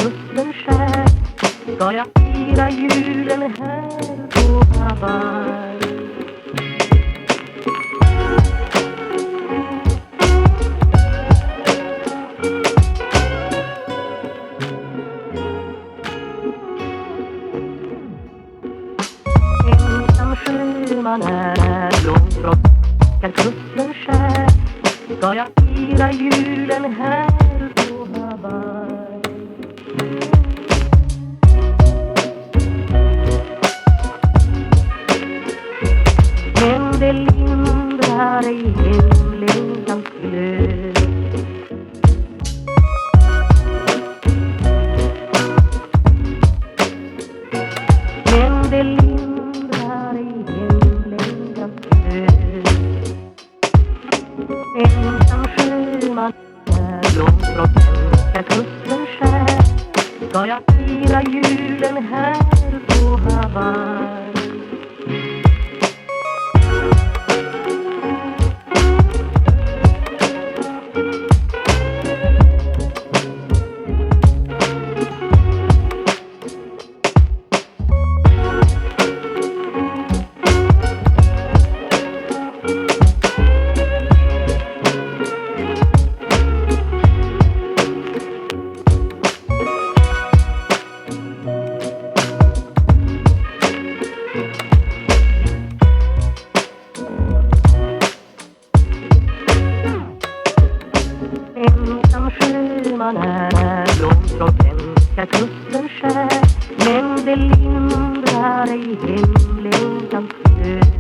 kusten skär ska jag fira julen här på Hawaii. Ensam sjöman är långt från kusten skär ska jag fira julen här på Hawaii. Men det lindrar ej hemlängtans glöd. Men det lindrar ej hemlängtans glöd. Ensam sjöman är långt från svenska kusten skär ska jag fira julen här på Hawaii. Ensam sjöman är långt från svenska kusten skär men det lindrar ej hemlängtans glöd.